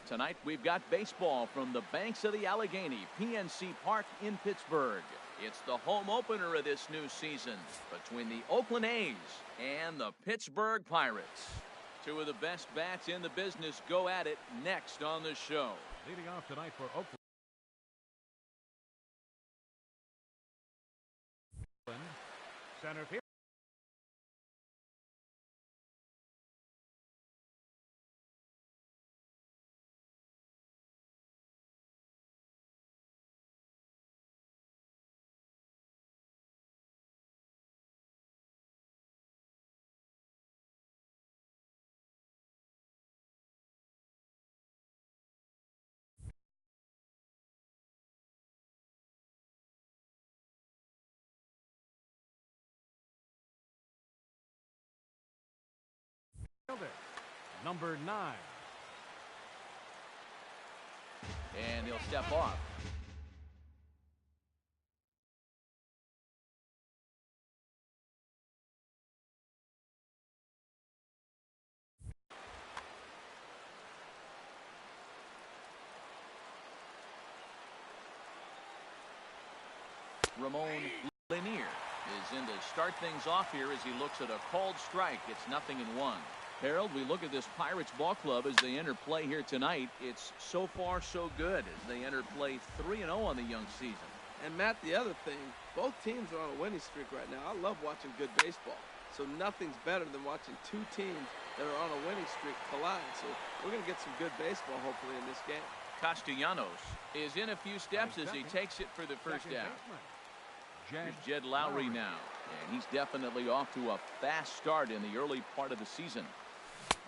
Tonight we've got baseball from the banks of the Allegheny, PNC Park in Pittsburgh. It's the home opener of this new season between the Oakland A's and the Pittsburgh Pirates. Two of the best bats in the business go at it next on the show. Leading off tonight for Oakland, center field. Number 9. And he'll step off. Ramon Lanier is in to start things off here as he looks at a called strike. It's 0-1. Harold, we look at this Pirates ball club as they enter play here tonight. It's so far so good as they enter play 3-0 on the young season. And Matt, the other thing, both teams are on a winning streak right now. I love watching good baseball. So nothing's better than watching two teams that are on a winning streak collide. So we're going to get some good baseball hopefully in this game. Castellanos is in a few steps as he takes it for the first down. Here's Jed Lowry now, and he's definitely off to a fast start in the early part of the season.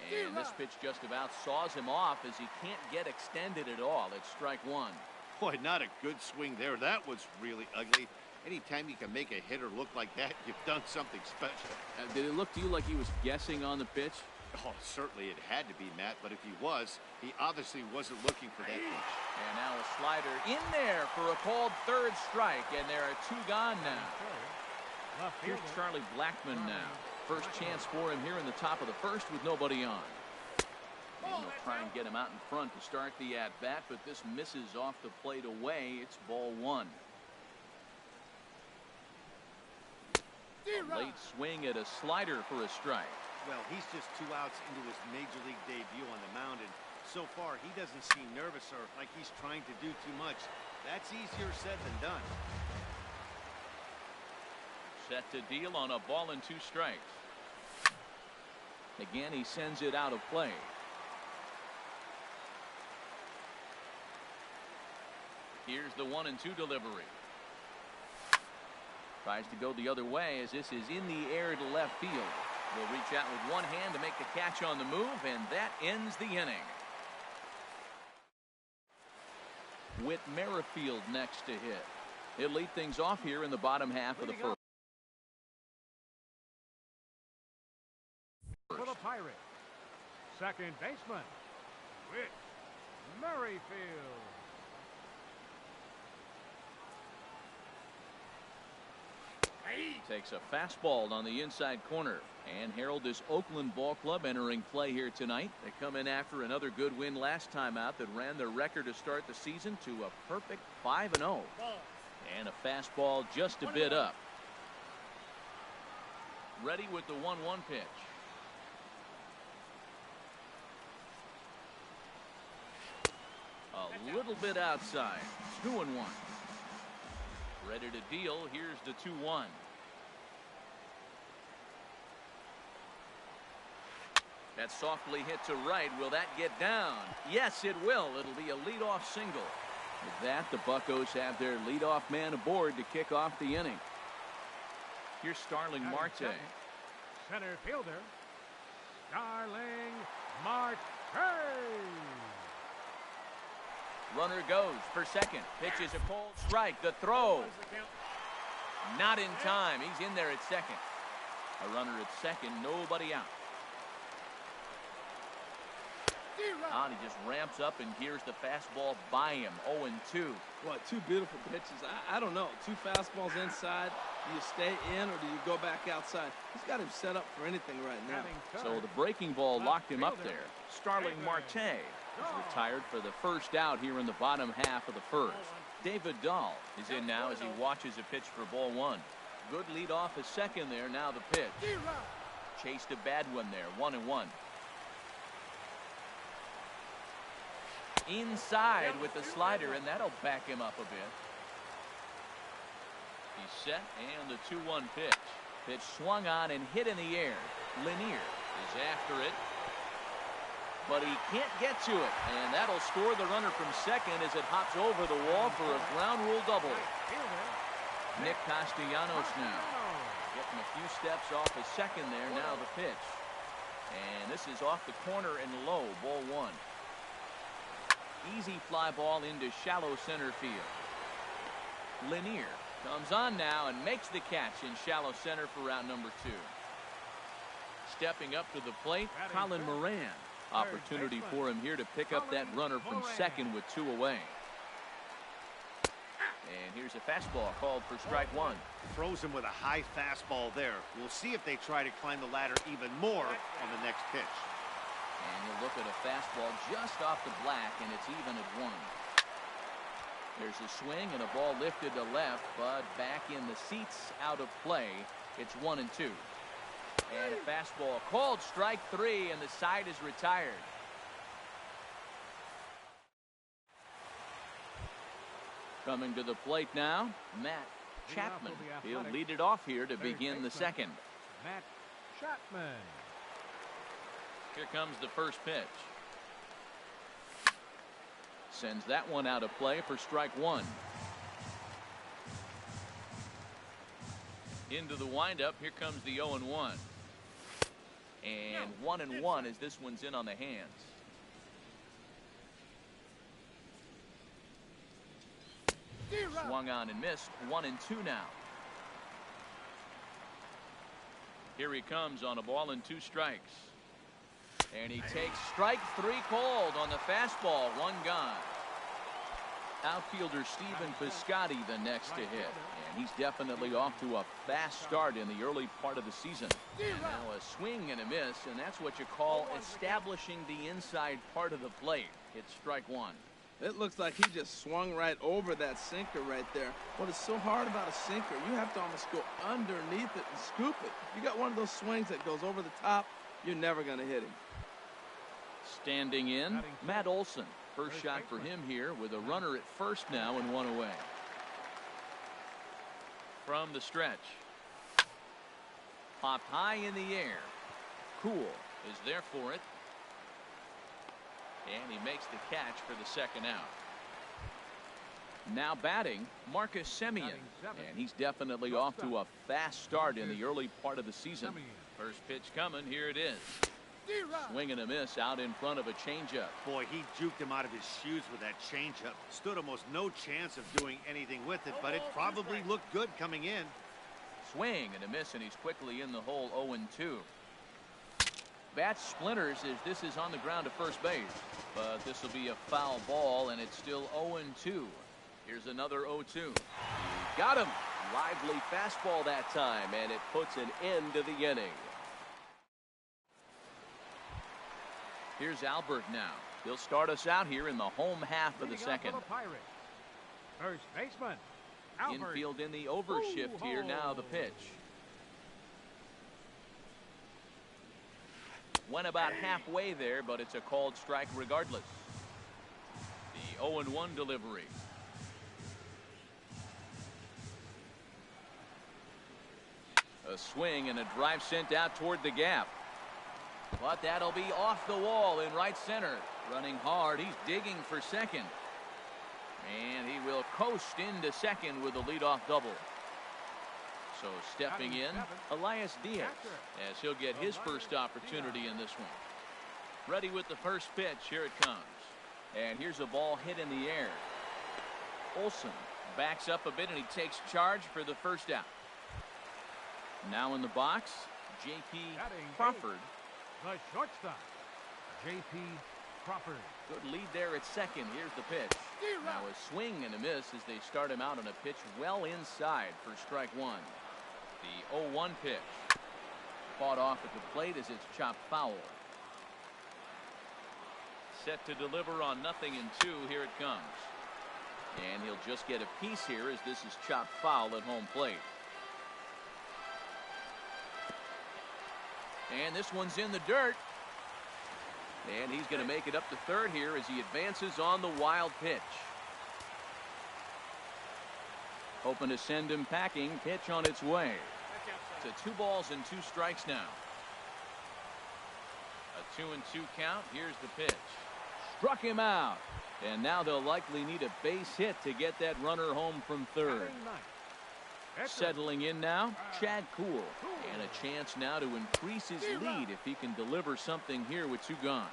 And this pitch just about saws him off as he can't get extended at all. It's strike one. Boy, not a good swing there. That was really ugly. Anytime you can make a hitter look like that, you've done something special. Did it look to you like he was guessing on the pitch? Oh, certainly it had to be, Matt, but if he was, he obviously wasn't looking for that pitch. And now a slider in there for a called third strike, and there are two gone now. Here's Charlie Blackmon now. First chance for him here in the top of the first with nobody on. And they'll try and get him out in front to start the at-bat, but this misses off the plate away. It's ball one. A late swing at a slider for a strike. Well, he's just 2 outs into his major league debut on the mound, and so far he doesn't seem nervous or like he's trying to do too much. That's easier said than done. Set to deal on a ball and 2 strikes. Again, he sends it out of play. Here's the 1-2 delivery. Tries to go the other way as this is in the air to left field. Will reach out with one hand to make the catch on the move, and that ends the inning. Whit Merrifield next to hit. He'll lead things off here in the bottom half of the first. For the Pirates, second baseman, Whit Merrifield. Takes a fastball on the inside corner. And Harold, this Oakland ball club entering play here tonight. They come in after another good win last time out that ran their record to start the season to a perfect 5-0. And a fastball just a bit up. Ready with the 1-1 pitch. A little bit outside. 2-1. Ready to deal. Here's the 2-1. That softly hit to right. Will that get down? Yes, it will. It'll be a leadoff single. With that, the Buccos have their leadoff man aboard to kick off the inning. Here's Starling Marte. Center fielder, Starling Marte. Runner goes for second. Pitches a cold strike. The throw. Not in time. He's in there at second. A runner at second. Nobody out. And he just ramps up and here's the fastball by him. 0-2. What, 2 beautiful pitches. I don't know. 2 fastballs inside. Do you stay in or do you go back outside? He's got him set up for anything right now. So the breaking ball locked him up there. Starling Marte is retired for the first out here in the bottom half of the first. David Dahl is in now as he watches a pitch for ball one. Good lead off a second there. Now the pitch. Chased a bad one there. 1-1. Inside with the slider, and that'll back him up a bit. He's set, and the 2-1 pitch. Pitch swung on and hit in the air. Lanier is after it, but he can't get to it, and that'll score the runner from second as it hops over the wall for a ground rule double. Nick Castellanos now getting a few steps off a second there. Now the pitch, and this is off the corner and low. Ball one. Easy fly ball into shallow center field. Lanier comes on now and makes the catch in shallow center for route number 2. Stepping up to the plate, Colin Moran. Opportunity for him here to pick up that runner from second with 2 away. And here's a fastball called for strike 1. Throws him with a high fastball there. We'll see if they try to climb the ladder even more on the next pitch. And you'll look at a fastball just off the black, and it's even at 1. There's a swing and a ball lifted to left, but back in the seats, out of play. It's 1-2. And a fastball called strike 3, and the side is retired. Coming to the plate now, Matt Chapman. He'll lead it off here to begin the second. Matt Chapman. Here comes the first pitch. Sends that one out of play for strike 1. Into the windup. Here comes the 0-1. And 1-1 as this one's in on the hands. Swung on and missed. 1-2 now. Here he comes on a ball and 2 strikes. And he takes strike 3 called on the fastball. 1 gone. Outfielder Stephen Piscotty the next to hit. And he's definitely off to a fast start in the early part of the season. And now a swing and a miss, and that's what you call establishing the inside part of the plate. It's strike 1. It looks like he just swung right over that sinker right there. What is so hard about a sinker, you have to almost go underneath it and scoop it. You got one of those swings that goes over the top, you're never going to hit him. Standing in, Matt Olson. First shot for him here with a runner at first now and 1 away. From the stretch. Popped high in the air. Cool is there for it. And he makes the catch for the second out. Now batting, Marcus Semien. And he's definitely off to a fast start in the early part of the season. First pitch coming. Here it is. Swing and a miss out in front of a changeup. Boy, he juked him out of his shoes with that changeup. Stood almost no chance of doing anything with it, but it probably looked good coming in. Swing and a miss, and he's quickly in the hole. 0-2. Bat splinters as this is on the ground to first base, but this will be a foul ball, and it's still 0-2. Here's another 0-2. Got him. Lively fastball that time, and it puts an end to the inning. Here's Albert now. He'll start us out here in the home half of the second. First baseman, Albert. Infield in the overshift here. Now the pitch. Went about halfway there, but it's a called strike regardless. The 0-1 delivery. A swing and a drive sent out toward the gap. But that'll be off the wall in right center. Running hard. He's digging for second. And he will coast into second with a leadoff double. So stepping in, Elias Diaz, as he'll get his first opportunity in this one. Ready with the first pitch. Here it comes. And here's a ball hit in the air. Olson backs up a bit, and he takes charge for the first out. Now in the box, J.P. Crawford. The shortstop, J.P. Crawford. Good lead there at second. Here's the pitch. Now a swing and a miss as they start him out on a pitch well inside for strike 1. The 0-1 pitch. Fought off at the plate as it's chopped foul. set to deliver on 0-2. Here it comes. And he'll just get a piece here as this is chopped foul at home plate. And this one's in the dirt. And he's going to make it up to third here as he advances on the wild pitch. Hoping to send him packing. Pitch on its way. It's a 2 balls and 2 strikes now. A 2-2 count. Here's the pitch. Struck him out. And now they'll likely need a base hit to get that runner home from third. Settling in now, Chad Kuhl. And a chance now to increase his lead if he can deliver something here with 2 gone.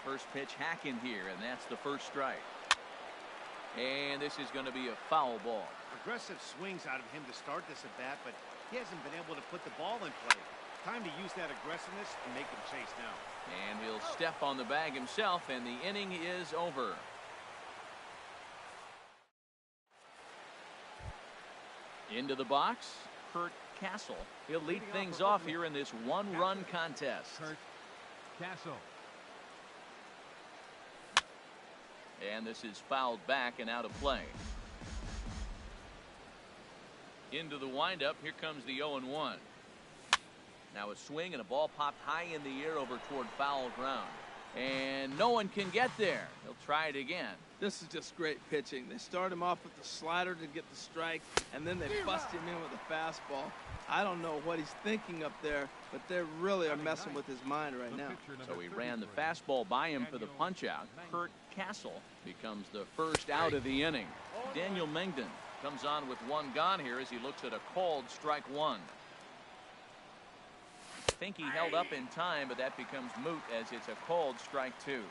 First pitch hacking here, and that's the first strike. And this is going to be a foul ball. Aggressive swings out of him to start this at bat, but he hasn't been able to put the ball in play. Time to use that aggressiveness and make him chase now. And he'll step on the bag himself, and the inning is over. Into the box, Curt Castle. He'll lead things off here in this 1-run contest. Curt Castle. And this is fouled back and out of play. Into the windup. Here comes the 0-1. Now a swing and a ball popped high in the air over toward foul ground. And no one can get there. He'll try it again. This is just great pitching. They start him off with the slider to get the strike, and then they bust him in with a fastball. I don't know what he's thinking up there, but they really are messing with his mind right now. So he ran the fastball by him for the punch-out. Curt Castle becomes the first out of the inning. Daniel Mengden comes on with 1 gone here as he looks at a called strike 1. I think he held up in time, but that becomes moot as it's a called strike 2.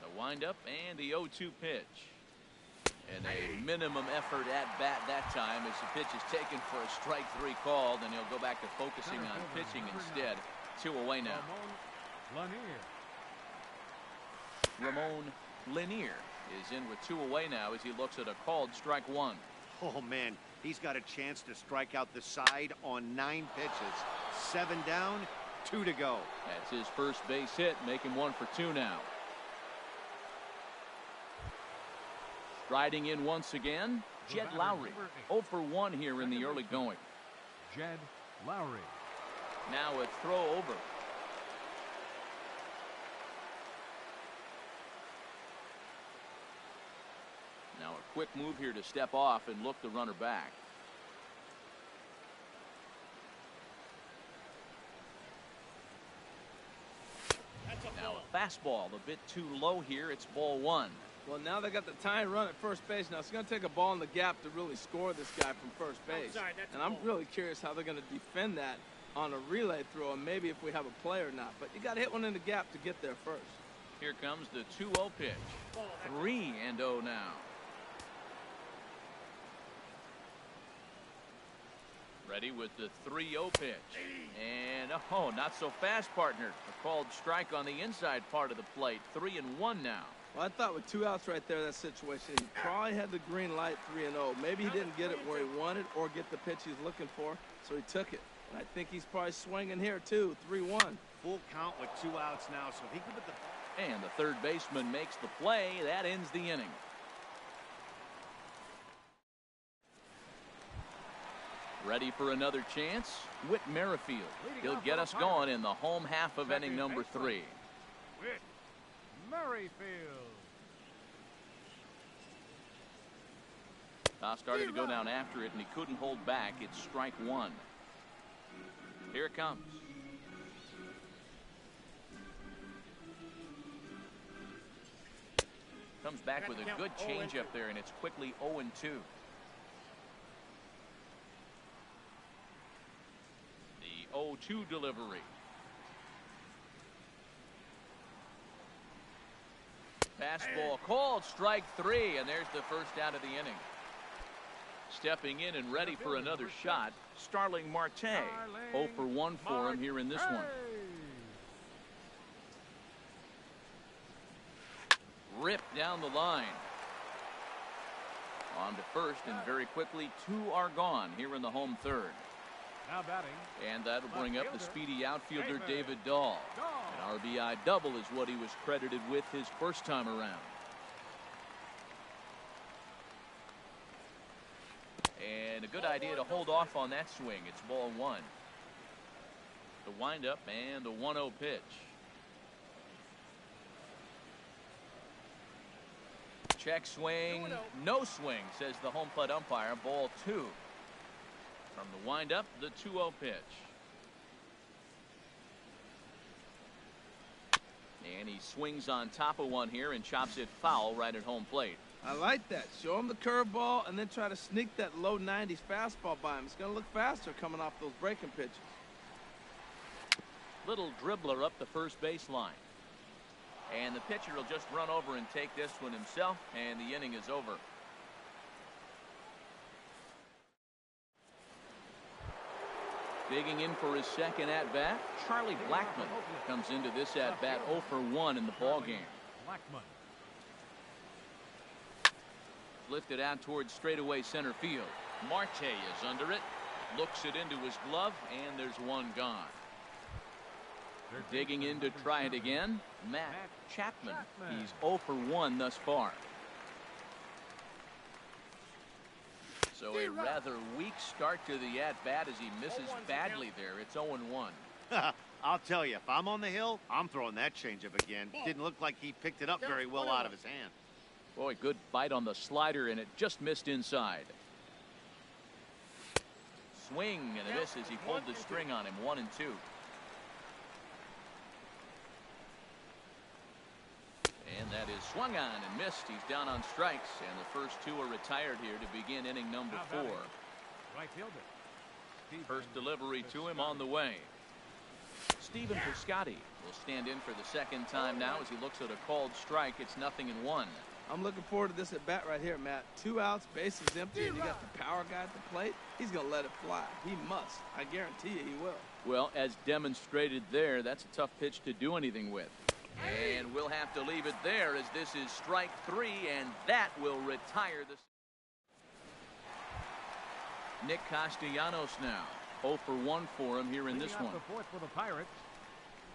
The windup and the 0-2 pitch. And a minimum effort at bat that time as the pitch is taken for a strike 3 called, and he'll go back to focusing on pitching instead. 2 away now. Ramon Lanier is in with 2 away now as he looks at a called strike 1. Oh, man, he's got a chance to strike out the side on 9 pitches. 7 down, 2 to go. That's his first base hit, making 1 for 2 now. Striding in once again, Jed Lowrie. 0 for 1 here in the early going. Jed Lowrie. Now a throw over. Now a quick move here to step off and look the runner back. Now a fastball a bit too low here. It's ball 1. Well, now they got the tying run at first base. Now it's going to take a ball in the gap to really score this guy from first base. And I'm really curious how they're going to defend that on a relay throw, and maybe if we have a play or not. But you got to hit one in the gap to get there first. Here comes the 2-0 pitch. 3-0 now. Ready with the 3-0 pitch. And, oh, not so fast, partner. A called strike on the inside part of the plate. 3-1 now. Well, I thought with 2 outs right there, that situation, he probably had the green light 3-0. Maybe he didn't get it where he wanted or get the pitch he's looking for, so he took it. And I think he's probably swinging here, too. 3-1. Full count with 2 outs now, so he could put the... And the third baseman makes the play. That ends the inning. Ready for another chance? Whit Merrifield. He'll get us going in the home half of inning number 3. Whit Merrifield. Toss started to go down after it, and he couldn't hold back. It's strike 1. Here it comes. Comes back with a good changeup there, and it's quickly 0-2. The 0-2 delivery. Fastball called, strike 3, and there's the first out of the inning. Stepping in and ready for another shot, Starling Marte. 0 for 1 for him here in this one. Ripped down the line. On to first, and very quickly 2 are gone here in the home third. Now batting. And that'll bring up the speedy outfielder David David Dahl. Dahl. An RBI double is what he was credited with his first time around. And a good idea to hold off on that swing. It's ball one. The windup and the 1-0 pitch. Check swing. No swing, says the home plate umpire. Ball two. From the windup, the 2-0 pitch. And he swings on top of one here and chops it foul right at home plate. I like that. Show him the curveball and then try to sneak that low 90s fastball by him. It's going to look faster coming off those breaking pitches. Little dribbler up the first baseline. And the pitcher will just run over and take this one himself, and the inning is over. Digging in for his second at-bat, Charlie Blackmon comes into this at-bat 0 for 1 in the ballgame. Blackmon. Lifted out towards straightaway center field. Marte is under it, looks it into his glove, and there's one gone. Digging in to try it again, Matt Chapman. He's 0 for 1 thus far. So a rather weak start to the at-bat as he misses badly there. It's 0-1. I'll tell you, if I'm on the hill, I'm throwing that changeup again. Didn't look like he picked it up very well out of his hand. Boy, good bite on the slider, and it just missed inside. Swing and a miss as he pulled the string on him. 1-2. And that is swung on and missed. He's down on strikes, and the first two are retired here to begin inning number 4. Right fielder. First delivery to him on the way. Stephen Piscotty will stand in for the second time now as he looks at a called strike. It's 0-1. I'm looking forward to this at bat right here, Matt. 2 outs, bases empty, and you got the power guy at the plate. He's going to let it fly. He must. I guarantee you he will. Well, as demonstrated there, that's a tough pitch to do anything with. And we'll have to leave it there as this is strike 3, and that will retire the... Nick Castellanos now. 0 for 1 for him here in this one. The fourth for the Pirates.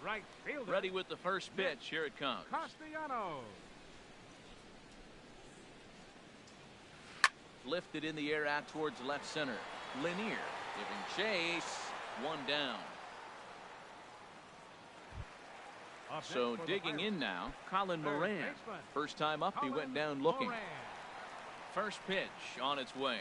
Right fielder. Ready with the first pitch. Here it comes. Castellanos. Lifted in the air out towards left center. Lanier giving chase. 1 down. So digging in now, Colin Moran. First time up, he went down looking. First pitch on its way.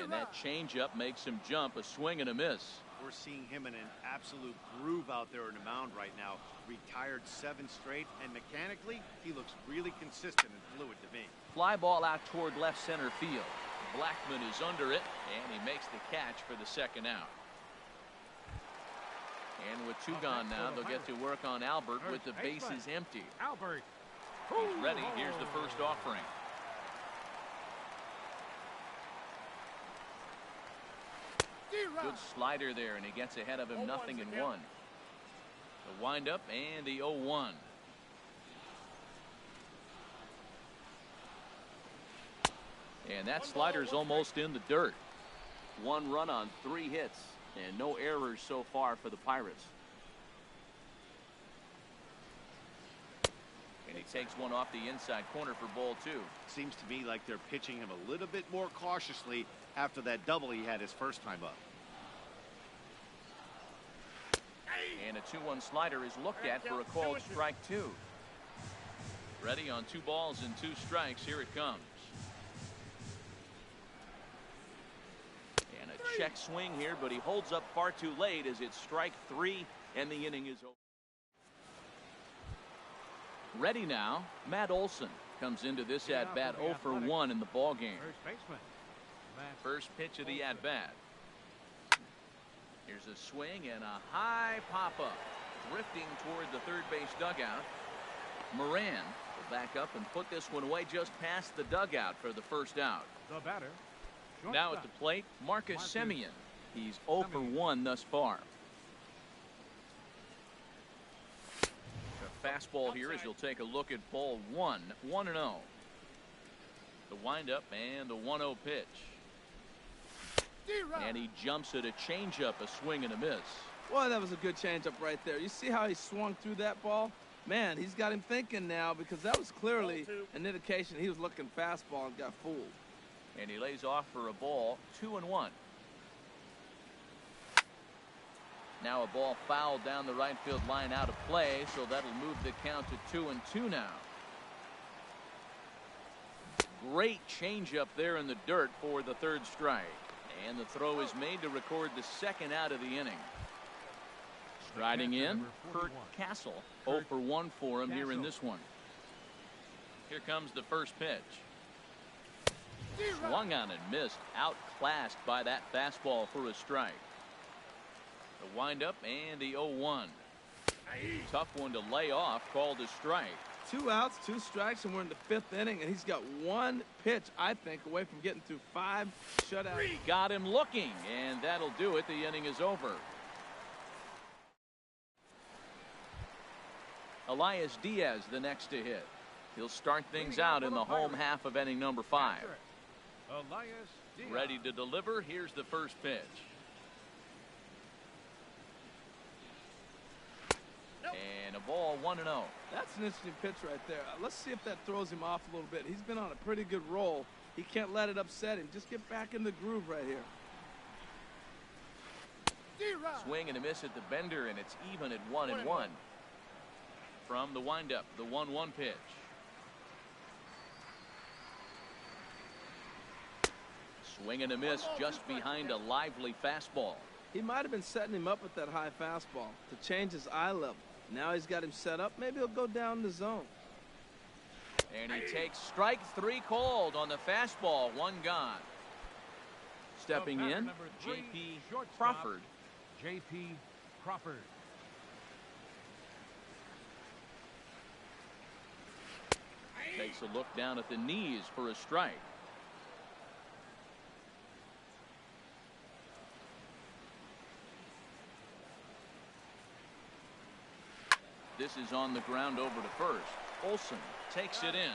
And that changeup makes him jump. A swing and a miss. We're seeing him in an absolute groove out there in the mound right now. Retired 7 straight, and mechanically, he looks really consistent and fluid to me. Fly ball out toward left center field. Blackmon is under it, and he makes the catch for the second out. And with 2 gone now, they'll get to work on Albert with the bases empty. Albert. He's ready. Here's the first offering. Good slider there, and he gets ahead of him. 0-1. The windup and the 0-1. And that slider's almost in the dirt. 1 run on 3 hits, and no errors so far for the Pirates. And he takes one off the inside corner for ball 2. Seems to me like they're pitching him a little bit more cautiously after that double he had his first time up. And a 2-1 slider is looked at for a called strike 2. Ready on 2 balls and 2 strikes. Here it comes. And a check swing here, but he holds up far too late as it's strike 3 and the inning is over. Ready now, Matt Olson comes into this at-bat 0 for 1 in the ballgame. First pitch of the at-bat. Here's a swing and a high pop-up. Drifting toward the third base dugout. Moran will back up and put this one away just past the dugout for the first out. The batter. Now at the plate, Marcus Semien. He's 0 for 1 thus far. A fastball here as you'll take a look at ball 1. 1-0. The windup and the 1-0 pitch. And he jumps at a changeup, a swing and a miss. Boy, that was a good changeup right there. You see how he swung through that ball? Man, he's got him thinking now, because that was clearly an indication he was looking fastball and got fooled. And he lays off for a ball, 2-1. Now a ball fouled down the right field line out of play, so that'll move the count to 2-2 now. Great changeup there in the dirt for the third strike. And the throw is made to record the second out of the inning. Striding in, Kurt Castle. 0 for 1 for him here in this one. Here comes the first pitch. Swung on and missed. Outclassed by that fastball for a strike. The windup and the 0-1. Tough one to lay off, called a strike. 2 outs, 2 strikes, and we're in the 5th inning, and he's got 1 pitch, I think, away from getting through 5 shutouts. Got him looking, and that'll do it. The inning is over. Elias Diaz the next to hit. He'll start things out in the home half of inning number 5. Elias Diaz. Ready to deliver. Here's the first pitch. And a ball, 1-0. That's an interesting pitch right there. Let's see if that throws him off a little bit. He's been on a pretty good roll. He can't let it upset him. Just get back in the groove right here. Swing and a miss at the bender, and it's even at 1-1. From the windup, the 1-1 pitch. Swing and a miss just behind a lively fastball. He might have been setting him up with that high fastball to change his eye level. Now he's got him set up. Maybe he'll go down the zone. And he takes strike 3 called on the fastball. 1 gone. Stepping in, J.P. Crawford. J.P. Crawford. Takes a look down at the knees for a strike. This is on the ground over to first. Olson takes it in,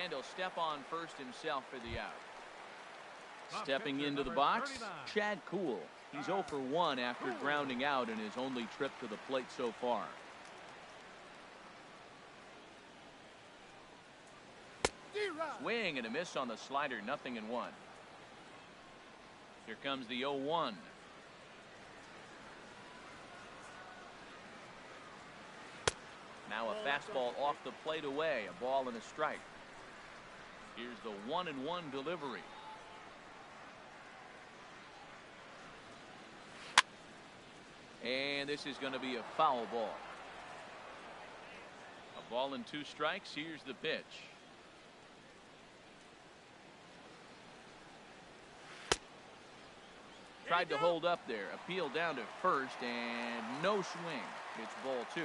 and he'll step on first himself for the out. Stepping into the box, Chad Kuhl. He's 0 for 1 after grounding out in his only trip to the plate so far. Swing and a miss on the slider, 0-1. Here comes the 0-1. Now a fastball off the plate away, a ball and a strike. Here's the 1-1 delivery. And this is going to be a foul ball. A ball and 2 strikes. Here's the pitch. Tried to hold up there. Appeal down to first, and no swing. It's ball 2.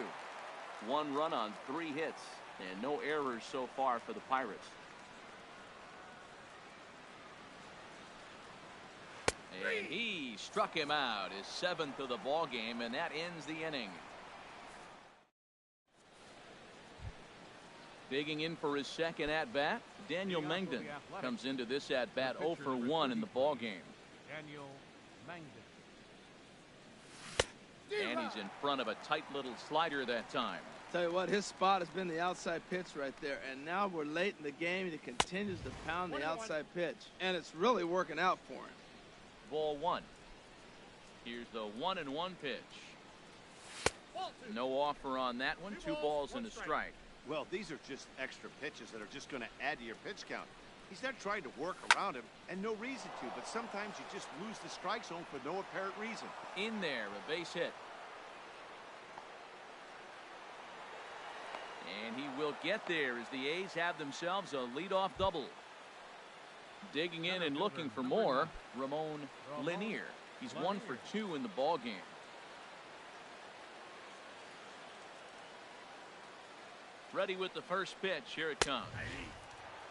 1 run on 3 hits, and no errors so far for the Pirates. And he struck him out, his 7th of the ball game, and that ends the inning. Digging in for his second at-bat, Daniel Mengden comes into this at-bat 0 for 1 in the ball game. Daniel Mengden. And he's in front of a tight little slider that time. Tell you what, his spot has been the outside pitch right there, and now we're late in the game, and he continues to pound the outside pitch, and it's really working out for him. Ball 1. Here's the 1-1 pitch. No offer on that one. 2 balls and a strike. Well, these are just extra pitches that are just going to add to your pitch count. He's not trying to work around him, and no reason to, but sometimes you just lose the strike zone for no apparent reason. In there, a base hit. And he will get there as the A's have themselves a leadoff double. Digging in and looking for more, Ramon Lanier. He's 1 for 2 in the ball game. Ready with the first pitch. Here it comes.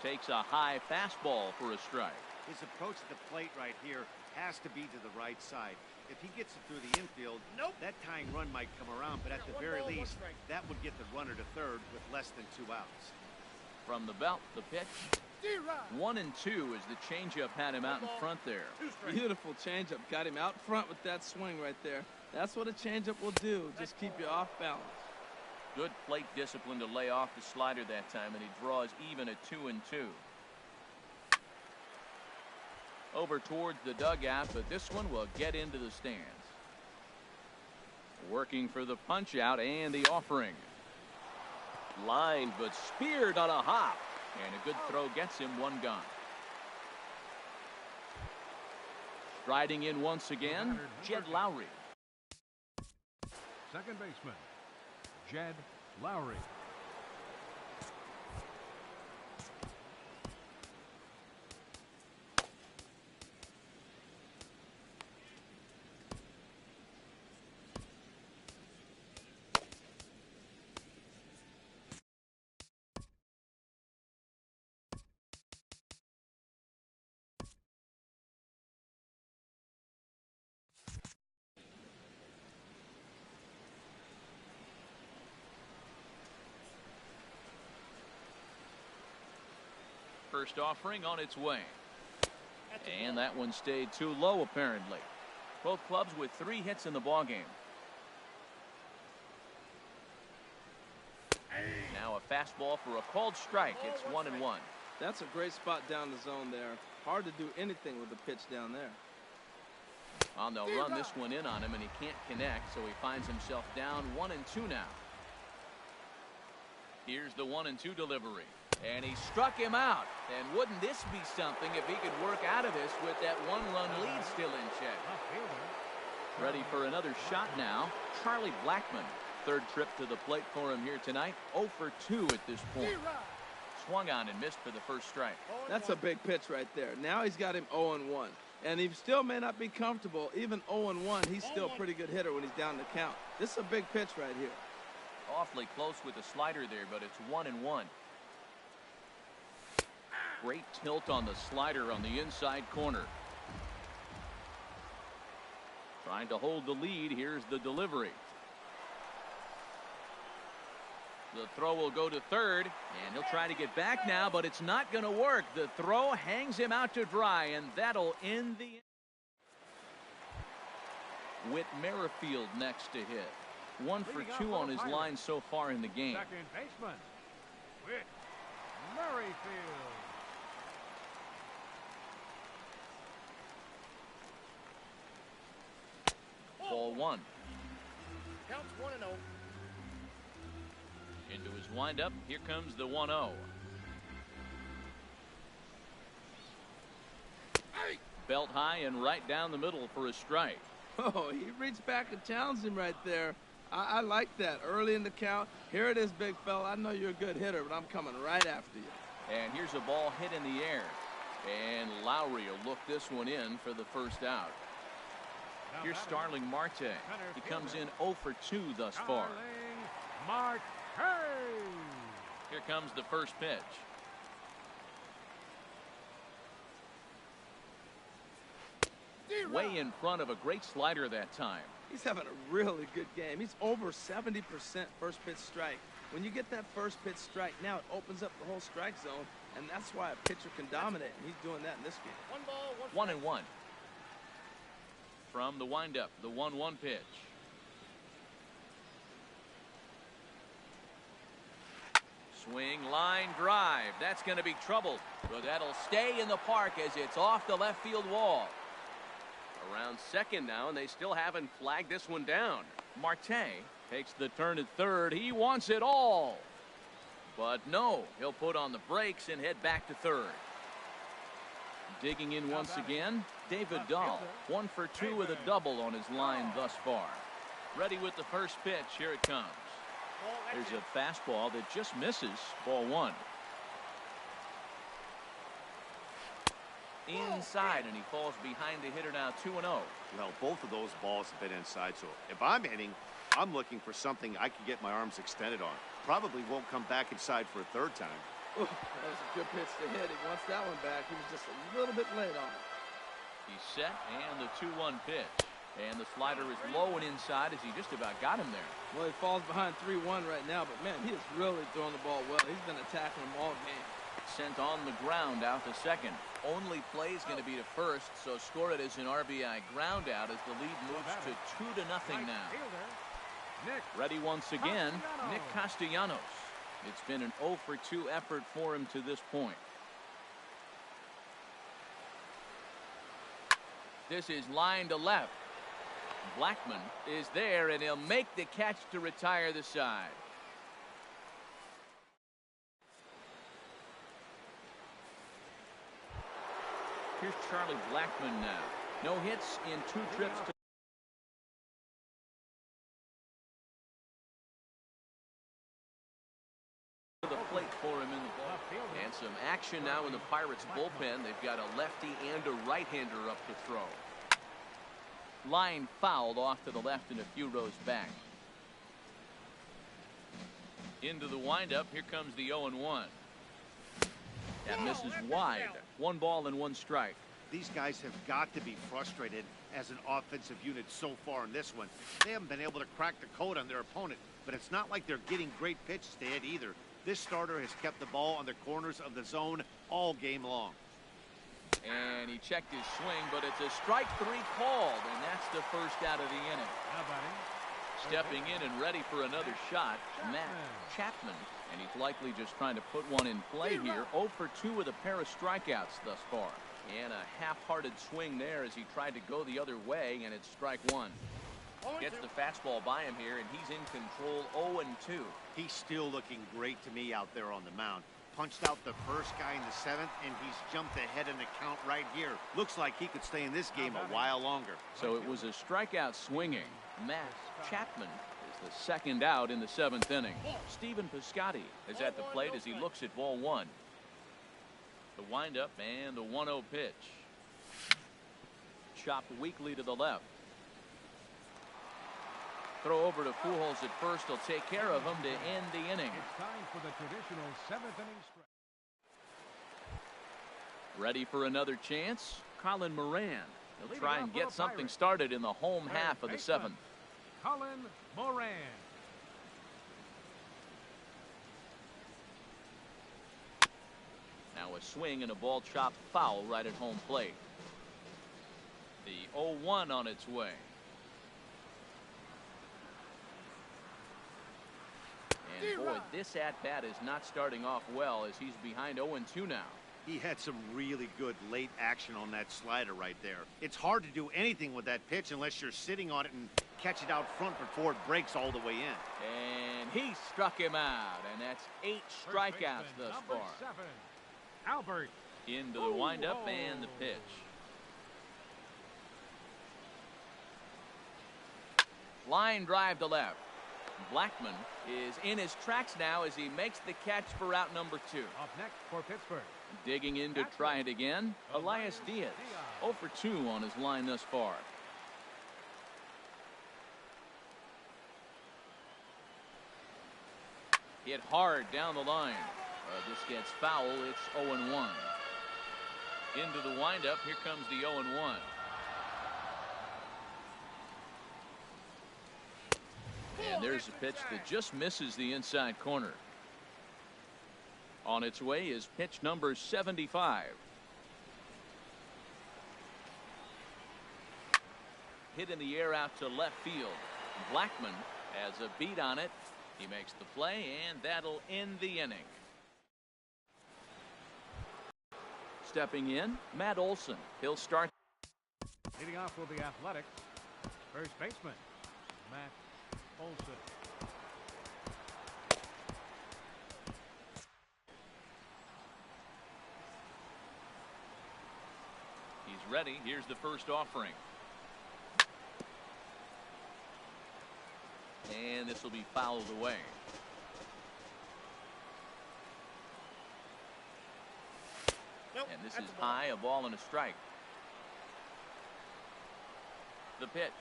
Takes a high fastball for a strike. His approach to the plate right here has to be to the right side. If he gets it through the infield, that tying run might come around, but at the very least, that would get the runner to third with less than 2 outs. From the belt, the pitch. 1 and 2 as the changeup had him out in front there. Beautiful changeup. Got him out front with that swing right there. That's what a changeup will do. Just keep you off balance. Good plate discipline to lay off the slider that time, and he draws even at 2 and 2. Over towards the dugout, but this one will get into the stands. Working for the punch out and the offering. Lined but speared on a hop. And a good throw gets him 1 gone. Striding in once again, Jed Lowrie. Second baseman, Jed Lowrie. First offering on its way. And that one stayed too low apparently. Both clubs with 3 hits in the ballgame. Now a fastball for a called strike. It's 1-1. That's a great spot down the zone there. Hard to do anything with the pitch down there. Well, they'll run this one in on him, and he can't connect, so he finds himself down 1-2 now. Here's the 1-2 delivery. And he struck him out. And wouldn't this be something if he could work out of this with that 1-run lead still in check? Ready for another shot now, Charlie Blackmon. Third trip to the plate for him here tonight. 0 for 2 at this point. Swung on and missed for the first strike. That's a big pitch right there. Now he's got him 0-1. And he still may not be comfortable. Even 0-1, he's still a pretty good hitter when he's down the count. This is a big pitch right here. Awfully close with the slider there, but it's 1-1. Great tilt on the slider on the inside corner. Trying to hold the lead. Here's the delivery. The throw will go to third, and he'll try to get back now, but it's not going to work. The throw hangs him out to dry, and that'll end the... Whit Merrifield next to hit. 1 for 2 on his line so far in the game. Second baseman, Whit Merrifield. Ball 1. Counts 1-0. Into his windup. Here comes the 1-0. Belt high and right down the middle for a strike. Oh, he reached back and challenged him right there. I like that. Early in the count. Here it is, big fella. I know you're a good hitter, but I'm coming right after you. And here's a ball hit in the air. And Lowrie will look this one in for the first out. Here's Starling Marte. He comes in 0 for 2 thus far. Marte. Here comes the first pitch. Way in front of a great slider that time. He's having a really good game. He's over 70% first pitch strike. When you get that first pitch strike, now it opens up the whole strike zone, and that's why a pitcher can dominate, and he's doing that in this game. 1-1. From the windup, the 1-1 pitch. Swing, line, drive. That's going to be trouble, but that'll stay in the park as it's off the left field wall. Around second now, and they still haven't flagged this one down. Marte takes the turn at third. He wants it all. But no, he'll put on the brakes and head back to third. Digging in once again, David Dahl. 1 for 2 with a double on his line thus far. Ready with the first pitch. Here it comes. There's a fastball that just misses. Ball 1. Inside, and he falls behind the hitter now 2-0. Well, both of those balls have been inside, so if I'm hitting, I'm looking for something I can get my arms extended on. Probably won't come back inside for a third time. Ooh, that was a good pitch to hit. He wants that one back. He was just a little bit late on it. He's set, and the 2-1 pitch. And the slider is low and inside as he just about got him there. Well, he falls behind 3-1 right now, but man, he is really throwing the ball well. He's been attacking them all game. sent on the ground out to second. Only play is going to be to first, so score it as an RBI ground out as the lead moves to 2-0 now. Ready once again, Nick Castellanos. It's been an 0 for 2 effort for him to this point. This is line to left. Blackmon is there, and he'll make the catch to retire the side. Here's Charlie Blackmon now. No hits in 2 trips to the plate for him in the ball. And some action now in the Pirates bullpen. They've got a lefty and a right-hander up to throw. Line fouled off to the left and a few rows back. Into the windup. Here comes the 0-1. That misses wide. 1 ball and 1 strike. These guys have got to be frustrated as an offensive unit so far in this one. They haven't been able to crack the code on their opponent, but it's not like they're getting great pitches to hit either. This starter has kept the ball on the corners of the zone all game long. And he checked his swing, but it's a strike 3 called, and that's the first out of the inning. Stepping in and ready for another shot, Matt Chapman. And he's likely just trying to put one in play here. 0 for 2 with a pair of strikeouts thus far. And a half-hearted swing there as he tried to go the other way, and it's strike 1. Gets the fastball by him here, and he's in control. 0-2. He's still looking great to me out there on the mound. Punched out the first guy in the 7th, and he's jumped ahead in the count right here. Looks like he could stay in this game a while longer. So it was a strikeout swinging. Matt Chapman is the second out in the 7th inning. Stephen Piscotty is at the plate as he looks at ball 1. The windup and the 1-0 pitch. Chopped weakly to the left. Throw over to Pujols at first. He'll take care of him to end the inning. It's time for the traditional 7th inning stretch. Ready for another chance? Colin Moran. He'll try and get something started in the home half of the 7th. Colin Moran. Now a swing and a ball chopped foul right at home plate. The 0-1 on its way. And boy, this at-bat is not starting off well as he's behind 0-2 now. He had some really good late action on that slider right there. It's hard to do anything with that pitch unless you're sitting on it and catch it out front before it breaks all the way in. And he struck him out, and that's 8 strikeouts thus far. 7, Albert. Into the windup and the pitch. Line drive to left. Blackmon is in his tracks now as he makes the catch for out number 2. Up next for Pittsburgh. Digging in to try it again, Elias Diaz. 0 for 2 on his line thus far. Hit hard down the line. This gets foul. It's 0-1. Into the windup. Here comes the 0-1. And there's a pitch that just misses the inside corner. On its way is pitch number 75. Hit in the air out to left field. Blackmon has a beat on it. He makes the play, and that'll end the inning. Stepping in, Matt Olson. He'll start. Leading off will be Athletics. First baseman, Matt Olson. He's ready. Here's the first offering. And this will be fouled away. And this is high, a ball and a strike. The pitch.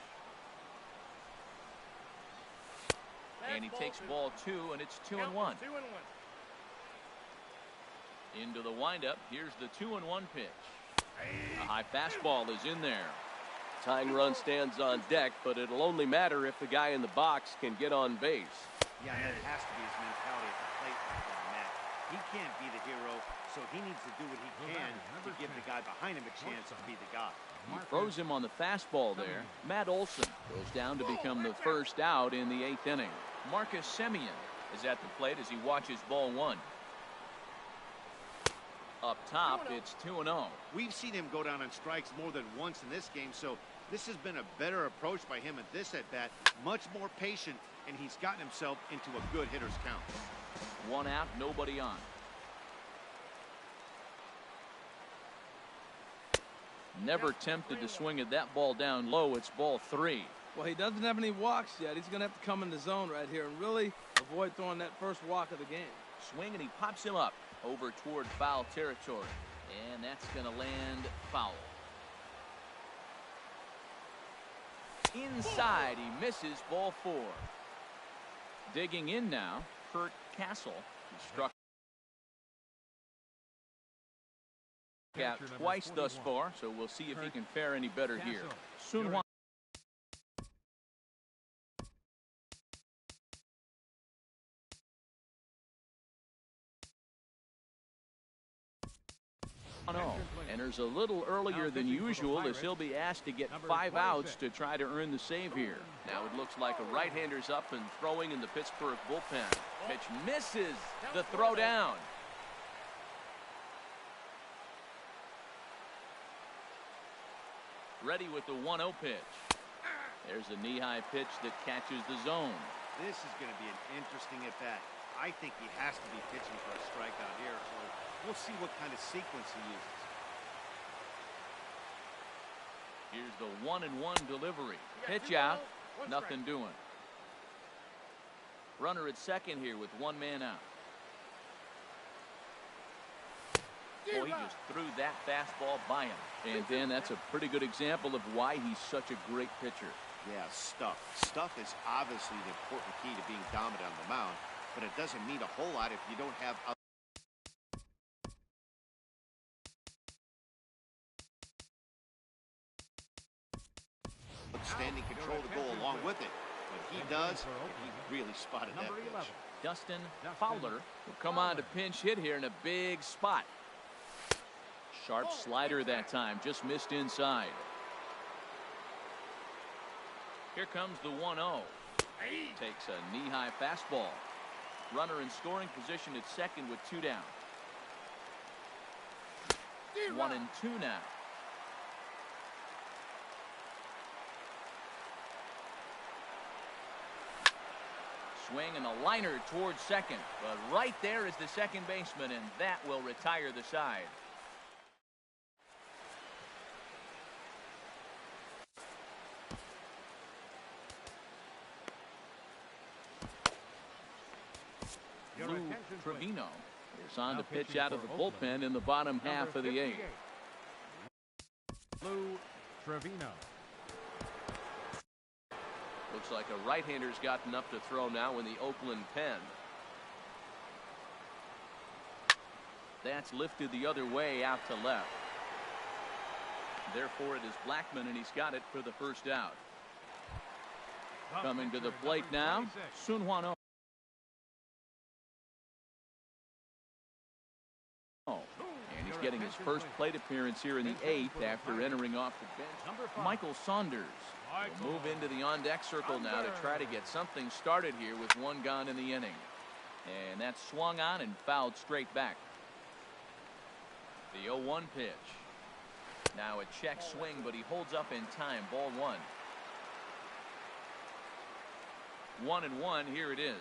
And he takes ball 2, and it's 2-1. Into the windup. Here's the 2-1 pitch. A high fastball is in there. Tying run stands on deck, but it'll only matter if the guy in the box can get on base. Yeah, that has to be his mentality at the plate right there, Matt. He can't be the hero, so he needs to do what he can to give the guy behind him a chance to be the guy. He throws him on the fastball there. Matt Olson goes down to become the first out in the 8th inning. Marcus Semien is at the plate as he watches ball 1. Up top, it's 2-0. We've seen him go down on strikes more than once in this game, so this has been a better approach by him at this at-bat. Much more patient, and he's gotten himself into a good hitter's count. 1 out, nobody on. Never tempted to swing at that ball down low. It's ball 3. Well, he doesn't have any walks yet. He's going to have to come in the zone right here and really avoid throwing that first walk of the game. Swing, and he pops him up over toward foul territory. And that's going to land foul. Inside, he misses ball 4. Digging in now, Kurt Castle. He struck out twice thus far, so we'll see if he can fare any better here. Soon Hwan. Enters a little earlier than usual as he'll be asked to get 5 outs to try to earn the save here. Now it looks like a right-hander's up and throwing in the Pittsburgh bullpen. Pitch misses the throw down. Ready with the 1-0 pitch. There's a knee-high pitch that catches the zone. This is going to be an interesting at-bat. I think he has to be pitching for a strikeout here, so we'll see what kind of sequence he uses. Here's the 1-1 delivery. Pitch out, nothing doing. Runner at second here with 1 man out. Boy, he just threw that fastball by him. And then that's a pretty good example of why he's such a great pitcher. Yeah, stuff. Stuff is obviously the important key to being dominant on the mound, but it doesn't mean a whole lot if you don't have outstanding control to go along with it. But he does, he really spotted that pitch. Dustin Fowler will come on to pinch hit here in a big spot. Sharp slider that time, just missed inside. Here comes the 1-0. Takes a knee-high fastball. Runner in scoring position at second with 2 down. 1-2 now. Swing and a liner towards second, but right there is the second baseman, and that will retire the side. Lou Trevino is on to pitch out of the bullpen in the bottom half of the 8th. Lou Trevino. Looks like a right-hander's gotten up to throw now in the Oakland pen. That's lifted the other way out to left. Therefore, it is Blackmon, and he's got it for the first out. Coming to the plate now, Soon Hwan Oh. And he's getting his first plate appearance here in the 8th after entering off the bench. Michael Saunders will move into the on-deck circle now to try to get something started here with 1 gone in the inning. And that's swung on and fouled straight back. The 0-1 pitch. Now a check swing, but he holds up in time. Ball 1. 1-1, here it is.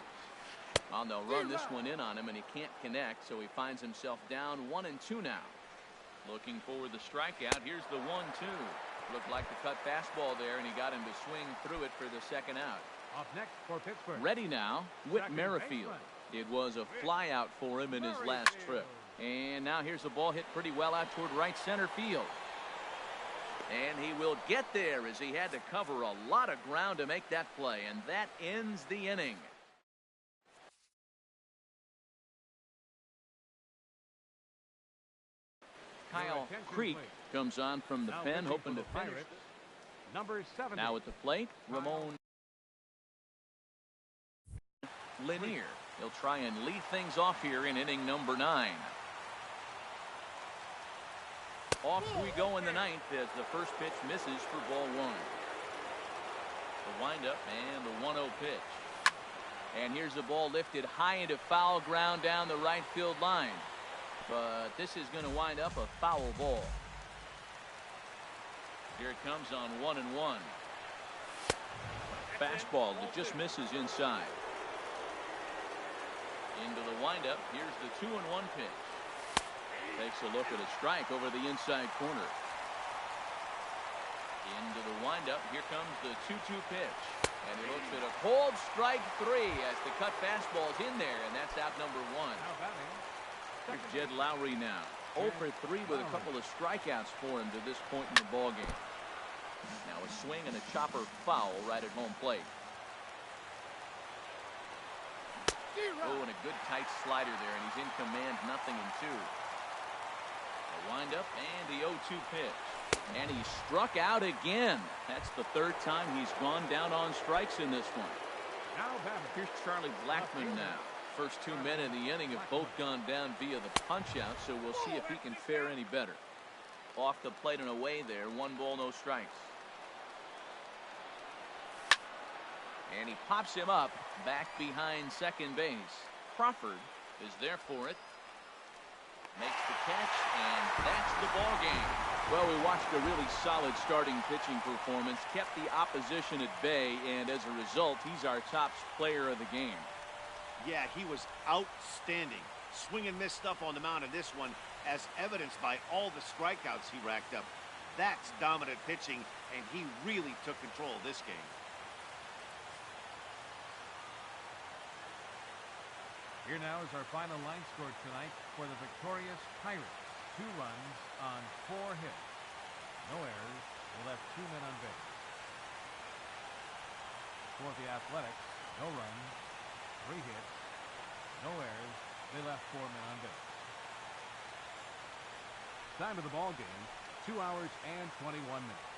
Well, they'll run this one in on him, and he can't connect, so he finds himself down 1-2 now. Looking for the strikeout. Here's the 1-2. Looked like the cut fastball there, and he got him to swing through it for the second out. Up next for Pittsburgh. Ready now, Whit Merrifield. It was a fly out for him in his last trip. And now here's a ball hit pretty well out toward right center field. And he will get there as he had to cover a lot of ground to make that play, and that ends the inning. Kyle Creek comes on from the pen, hoping to finish. Number 7. Now at the plate, Ramon Lanier. He'll try and lead things off here in inning number 9. Off we go in the 9th as the first pitch misses for ball 1. The windup and the 1-0 pitch. And here's the ball lifted high into foul ground down the right field line. But this is going to wind up a foul ball. Here it comes on 1-1. Fastball that just misses inside. Into the windup. Here's the 2-1 pitch. Takes a look at a strike over the inside corner. Into the windup. Here comes the 2-2 pitch. And he looks at a cold strike 3 as the cut fastball's in there, and that's out number 1. Here's Jed Lowry now. 0 for 3 with a couple of strikeouts for him to this point in the ballgame. Now a swing and a chopper foul right at home plate. Oh, and a good tight slider there, and he's in command, 0-2. The windup and the 0-2 pitch. And he struck out again. That's the 3rd time he's gone down on strikes in this one. Here's Charlie Blackmon now. First 2 men in the inning have both gone down via the punch-out, so we'll see if he can fare any better. Off the plate and away there. 1 ball, no strikes. And he pops him up back behind second base. Crawford is there for it. Makes the catch, and that's the ball game. Well, we watched a really solid starting pitching performance, kept the opposition at bay, and as a result, he's our top player of the game. Yeah, he was outstanding. Swing and miss stuff on the mound in this one, as evidenced by all the strikeouts he racked up. That's dominant pitching, and he really took control of this game. Here now is our final line score tonight for the victorious Pirates. 2 runs on 4 hits. No errors. They left 2 men on base. For the Athletics, no runs, 3 hits, no errors. They left 4 men on base. Time of the ball game, 2 hours and 21 minutes.